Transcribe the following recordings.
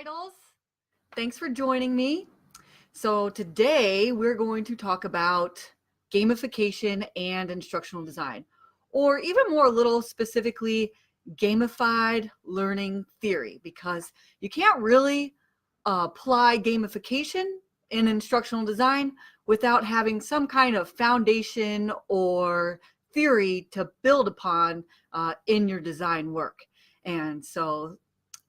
Idols. Thanks for joining me. So today we're going to talk about gamification and instructional design, or even more a little specifically, gamified learning theory, because you can't really apply gamification in instructional design without having some kind of foundation or theory to build upon in your design work. And so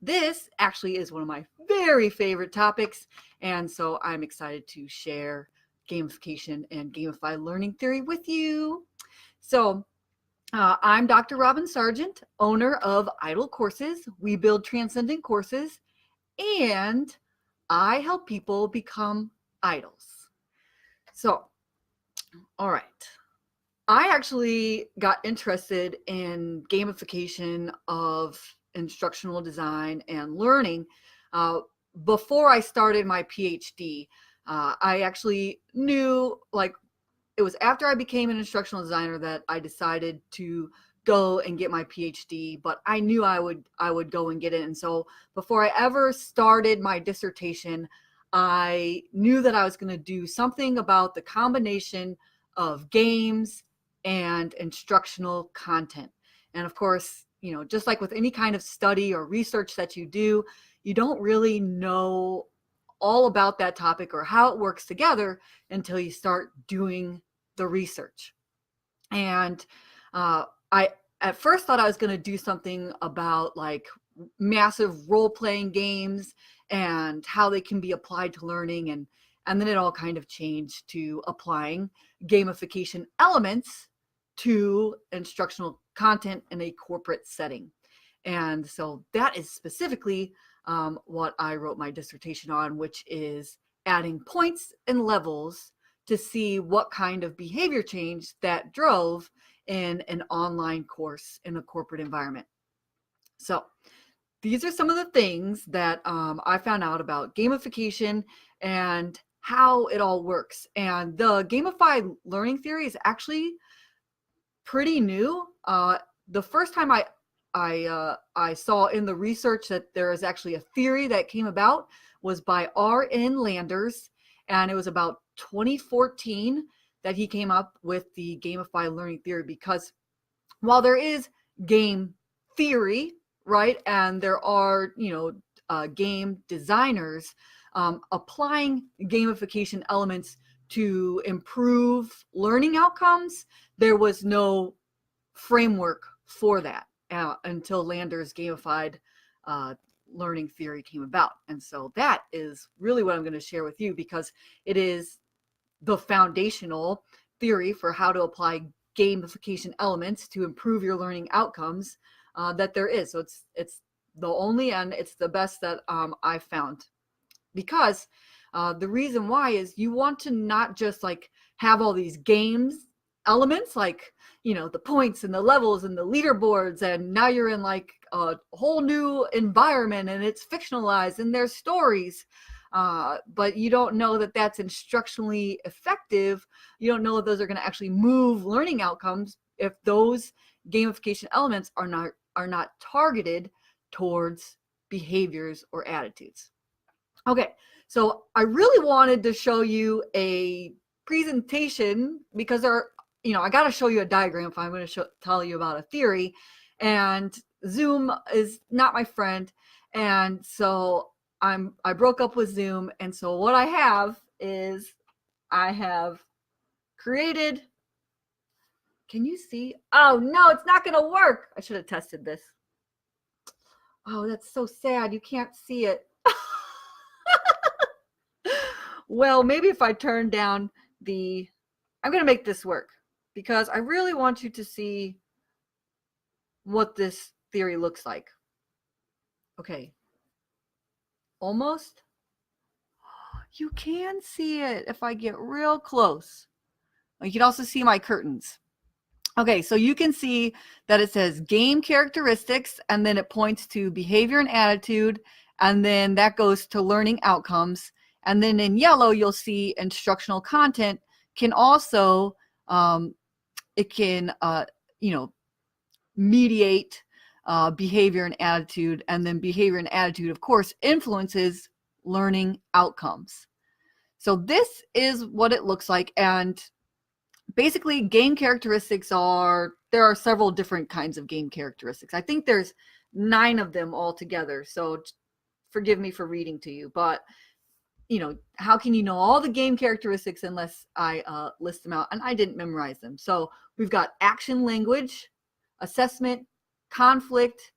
this actually is one of my very favorite topics, and so I'm excited to share gamification and gamified learning theory with you. So I'm Dr. Robin Sargent, owner of Idle Courses. We build transcendent courses, and I help people become idols. So, all right. I actually got interested in gamification of instructional design and learning before I started my PhD. I actually knew, like, it was after I became an instructional designer that I decided to go and get my PhD, but I knew I would go and get it. And so before I ever started my dissertation, I knew that I was going to do something about the combination of games and instructional content. And of course, just like with any kind of study or research that you do, you don't really know all about that topic or how it works together until you start doing the research. And I at first thought I was going to do something about like massive role-playing games and how they can be applied to learning, and then it all kind of changed to applying gamification elements to instructional content in a corporate setting. And so that is specifically what I wrote my dissertation on, which is adding points and levels to see what kind of behavior change that drove in an online course in a corporate environment. So these are some of the things that I found out about gamification and how it all works. And the gamified learning theory is actually pretty new. The first time I saw in the research that there is actually a theory that came about was by R.N. Landers, and it was about 2014 that he came up with the gamified learning theory. Because while there is game theory, right, and there are game designers applying gamification elements to improve learning outcomes, there was no framework for that until Landers' gamified learning theory came about. And so that is really what I'm going to share with you, because it is the foundational theory for how to apply gamification elements to improve your learning outcomes that there is. So it's the only, and it's the best that I've found. Because the reason why is you want to not just like have all these games elements, like the points and the levels and the leaderboards, and now you're in like a whole new environment and it's fictionalized and there's stories, but you don't know that that's instructionally effective. You don't know if those are going to actually move learning outcomes if those gamification elements are not targeted towards behaviors or attitudes. Okay, so I really wanted to show you a presentation because I got to show you a diagram if I'm going to tell you about a theory, and Zoom is not my friend, and so I broke up with Zoom, and so what I have is I have created. Can you see? Oh no, it's not going to work. I should have tested this. Oh, that's so sad. You can't see it. Well, maybe if I turn down I'm going to make this work, because I really want you to see what this theory looks like. Okay. Almost. You can see it if I get real close. You can also see my curtains. Okay, so you can see that it says game characteristics, and then it points to behavior and attitude, and then that goes to learning outcomes. And then in yellow, you'll see instructional content can also, it can, mediate behavior and attitude, and then behavior and attitude, of course, influences learning outcomes. So this is what it looks like, and basically game characteristics there are several different kinds of game characteristics. I think there's 9 of them altogether, so forgive me for reading to you, but how can you know all the game characteristics unless I list them out? And I didn't memorize them. So we've got action language, assessment, conflict,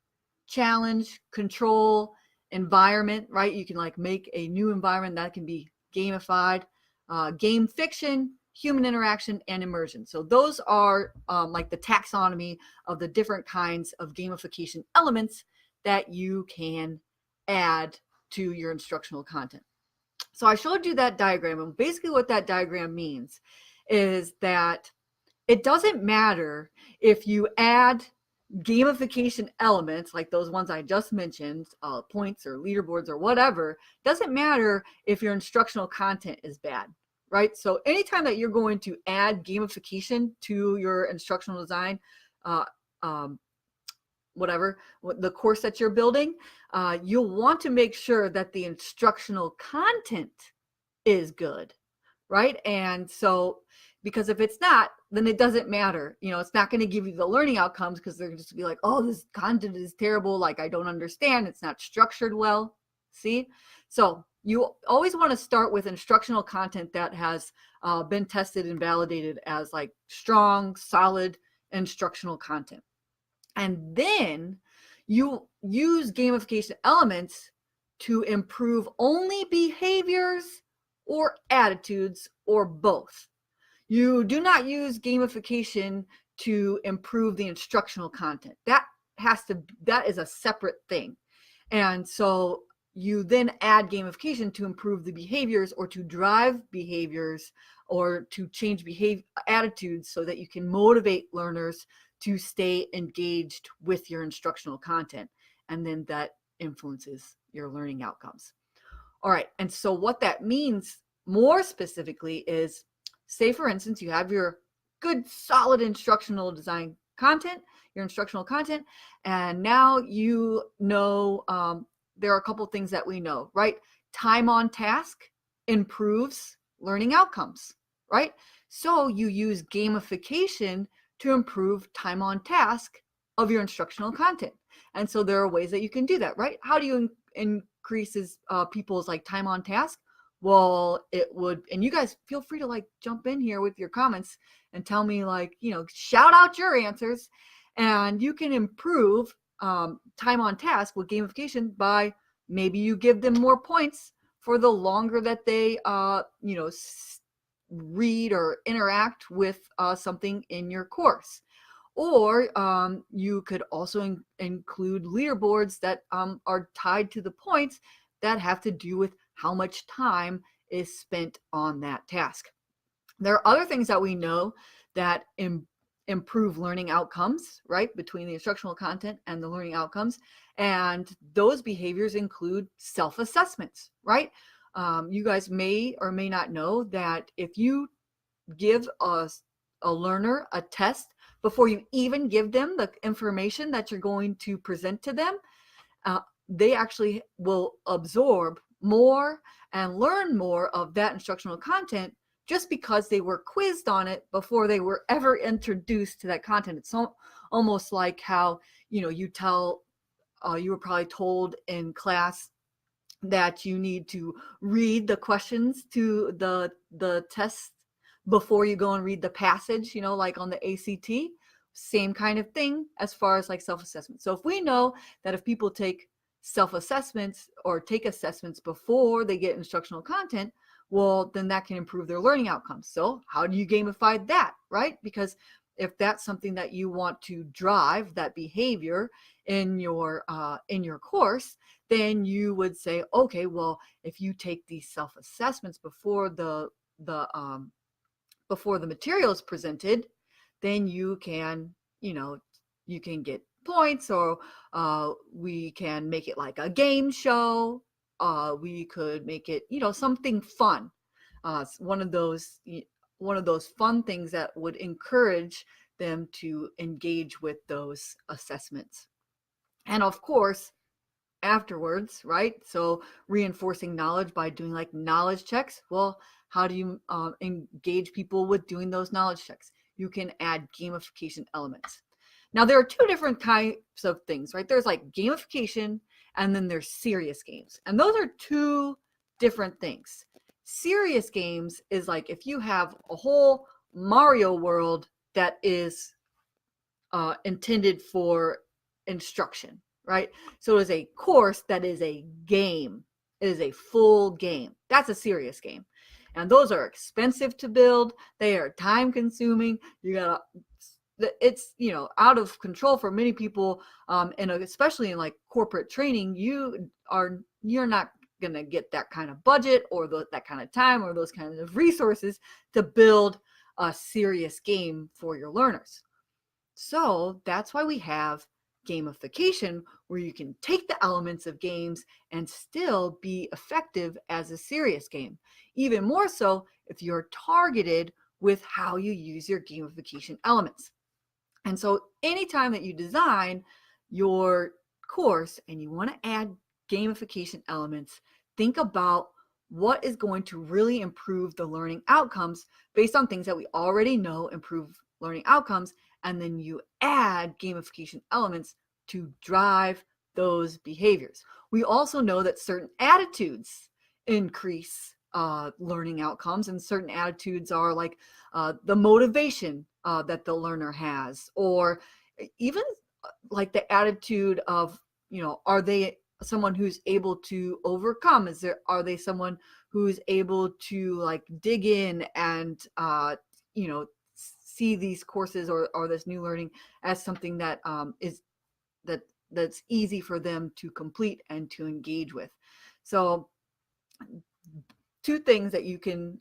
challenge, control, environment, right? You can make a new environment that can be gamified, game fiction, human interaction, and immersion. So those are the taxonomy of the different kinds of gamification elements that you can add to your instructional content. So I showed you that diagram, and basically what that diagram means is that it doesn't matter if you add gamification elements like those ones I just mentioned, points or leaderboards or whatever. Doesn't matter if your instructional content is bad, right? So anytime that you're going to add gamification to your instructional design, whatever the course that you're building, you'll want to make sure that the instructional content is good, right? And so, because if it's not, then it doesn't matter. It's not going to give you the learning outcomes, because they're just be like, oh, this content is terrible. I don't understand. It's not structured well. See? So you always want to start with instructional content that has been tested and validated as strong, solid instructional content. And then you use gamification elements to improve only behaviors or attitudes, or both. You do not use gamification to improve the instructional content. That is a separate thing. And so you then add gamification to improve the behaviors, or to drive behaviors, or to change attitudes, so that you can motivate learners to stay engaged with your instructional content. And then that influences your learning outcomes. All right. And so what that means more specifically is, say, for instance, you have your good, solid instructional design content, your instructional content, and now there are a couple things that we know, right? Time on task improves learning outcomes, right? So you use gamification to improve time on task of your instructional content. And so there are ways that you can do that, right? How do you increase people's time on task? Well, it would, and you guys feel free to jump in here with your comments and tell me shout out your answers. And you can improve time on task with gamification by maybe you give them more points for the longer that they read or interact with something in your course. Or you could also include leaderboards that are tied to the points that have to do with how much time is spent on that task. There are other things that we know that improve learning outcomes, right, between the instructional content and the learning outcomes. And those behaviors include self-assessments, right? You guys may or may not know that if you give a learner a test before you even give them the information that you're going to present to them, they actually will absorb more and learn more of that instructional content just because they were quizzed on it before they were ever introduced to that content. It's almost like how, you were probably told in class that you need to read the questions to the test before you go and read the passage, like on the ACT. Same kind of thing as far as self-assessment. So if we know that if people take self-assessments or take assessments before they get instructional content, well, then that can improve their learning outcomes. So how do you gamify that, right? Because if that's something that you want to drive, that behavior in your course, then you would say, okay, well, if you take these self-assessments before the material is presented, then you can get points, or we can make it like a game show. We could make it, something fun. One of those fun things that would encourage them to engage with those assessments. And of course, afterwards, right? So reinforcing knowledge by doing like knowledge checks. Well, how do you engage people with doing those knowledge checks? You can add gamification elements. Now, there are two different types of things, right? There's like gamification, and then there's serious games. And those are two different things. Serious games is like if you have a whole Mario world that is intended for instruction, right? So it is a course that is a game. It is a full game. That's a serious game. And those are expensive to build. They are time consuming. You gotta, it's, out of control for many people. And especially in like corporate training, you're not going to get that kind of budget or that kind of time or those kinds of resources to build a serious game for your learners. So that's why we have gamification, where you can take the elements of games and still be effective as a serious game. Even more so if you're targeted with how you use your gamification elements. And so anytime that you design your course and you want to add gamification elements, think about what is going to really improve the learning outcomes based on things that we already know improve learning outcomes, and then you add gamification elements to drive those behaviors. We also know that certain attitudes increase learning outcomes, and certain attitudes are like the motivation that the learner has, or even like the attitude of, are they someone who's able to overcome? Are they someone who's able to like dig in and see these courses or this new learning as something that that's easy for them to complete and to engage with? So two things that you can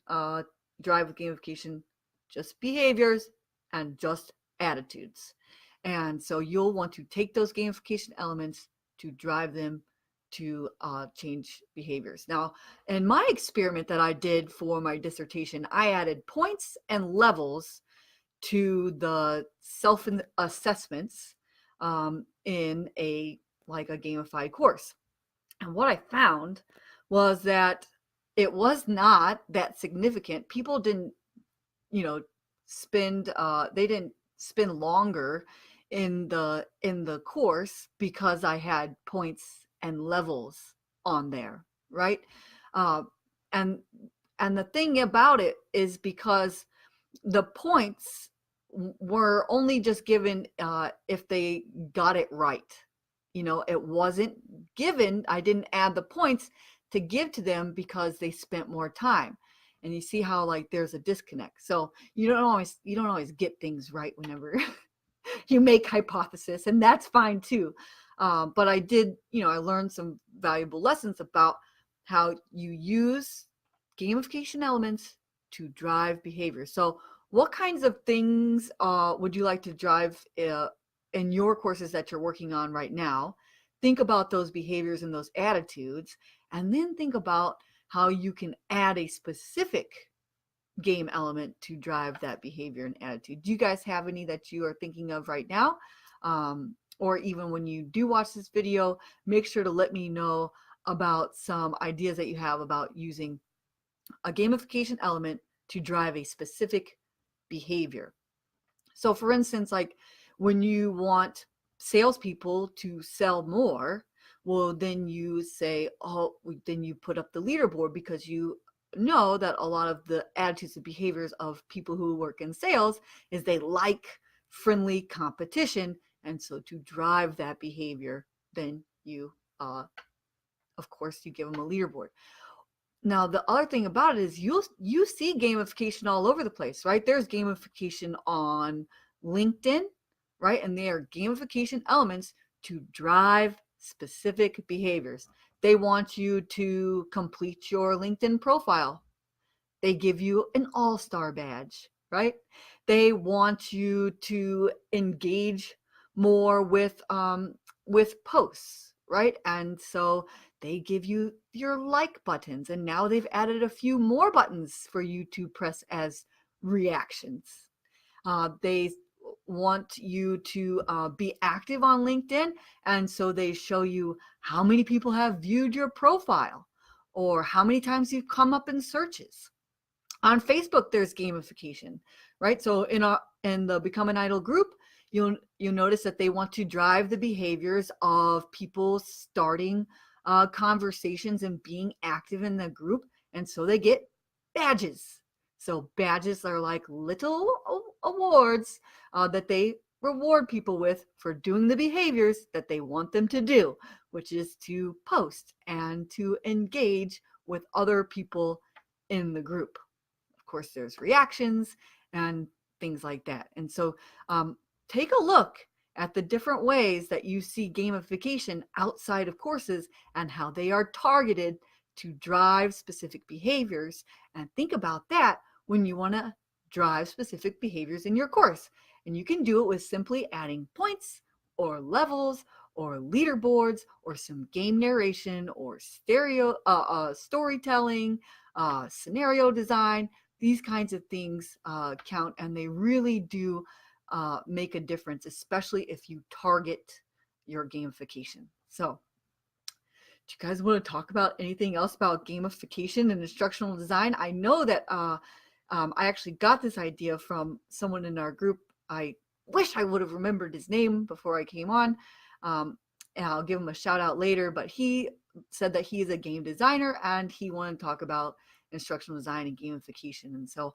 drive with gamification: just behaviors and just attitudes. And so you'll want to take those gamification elements to drive them to change behaviors. Now, in my experiment that I did for my dissertation, I added points and levels to the self-assessments in a gamified course. And what I found was that it was not that significant. People didn't, spend they didn't spend longer in the course because I had points and levels on there, right? Uh, and and the thing about it is because the points were only just given if they got it right. It wasn't given. I didn't add the points to give to them because they spent more time. And you see how like there's a disconnect. So you don't always get things right whenever you make hypothesis, and that's fine too. But I did, I learned some valuable lessons about how you use gamification elements to drive behavior. So what kinds of things would you like to drive in your courses that you're working on right now? Think about those behaviors and those attitudes, and then think about how you can add a specific game element to drive that behavior and attitude. Do you guys have any that you are thinking of right now? Or even when you do watch this video, make sure to let me know about some ideas that you have about using a gamification element to drive a specific behavior. So for instance, like when you want salespeople to sell more, well, then you say, then you put up the leaderboard, because you know that a lot of the attitudes and behaviors of people who work in sales is they like friendly competition. And so to drive that behavior, then you, of course, you give them a leaderboard. Now, the other thing about it is you see gamification all over the place, right? There's gamification on LinkedIn, right? And they are gamification elements to drive specific behaviors. They want you to complete your LinkedIn profile. They give you an all-star badge, right? They want you to engage more with posts, right? And so they give you your like buttons, and now they've added a few more buttons for you to press as reactions. They want you to be active on LinkedIn. And so they show you how many people have viewed your profile or how many times you've come up in searches. On Facebook, there's gamification, right? So in the Become an Idol group, you'll notice that they want to drive the behaviors of people starting conversations and being active in the group. And so they get badges. So badges are like little awards that they reward people with for doing the behaviors that they want them to do, which is to post and to engage with other people in the group. Of course, there's reactions and things like that. And so take a look at the different ways that you see gamification outside of courses and how they are targeted to drive specific behaviors. And think about that when you want to drive specific behaviors in your course. And you can do it with simply adding points or levels or leaderboards or some game narration or storytelling, scenario design. These kinds of things count, and they really do make a difference, especially if you target your gamification. So, do you guys want to talk about anything else about gamification and instructional design? I know that I actually got this idea from someone in our group. I wish I would have remembered his name before I came on. And I'll give him a shout out later, but he said that he is a game designer and he wanted to talk about instructional design and gamification. And so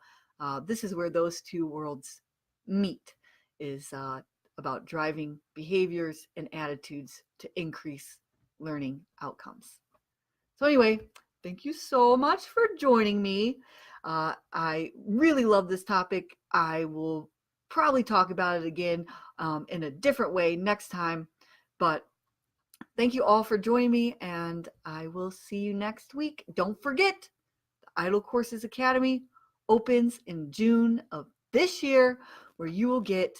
this is where those two worlds meet, is about driving behaviors and attitudes to increase learning outcomes. So anyway, thank you so much for joining me. I really love this topic. I will probably talk about it again in a different way next time, but thank you all for joining me, and I will see you next week. Don't forget, the Idle Courses Academy opens in June of this year, where you will get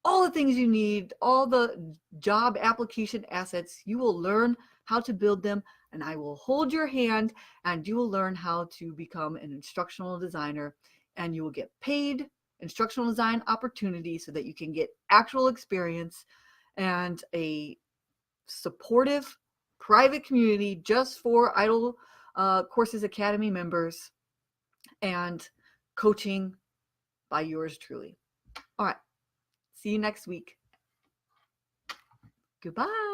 all the things you need, all the job application assets. You will learn how to build them, and I will hold your hand, and you will learn how to become an instructional designer, and you will get paid instructional design opportunities so that you can get actual experience and a supportive private community just for Idle Courses Academy members, and coaching by yours truly. All right. See you next week. Goodbye.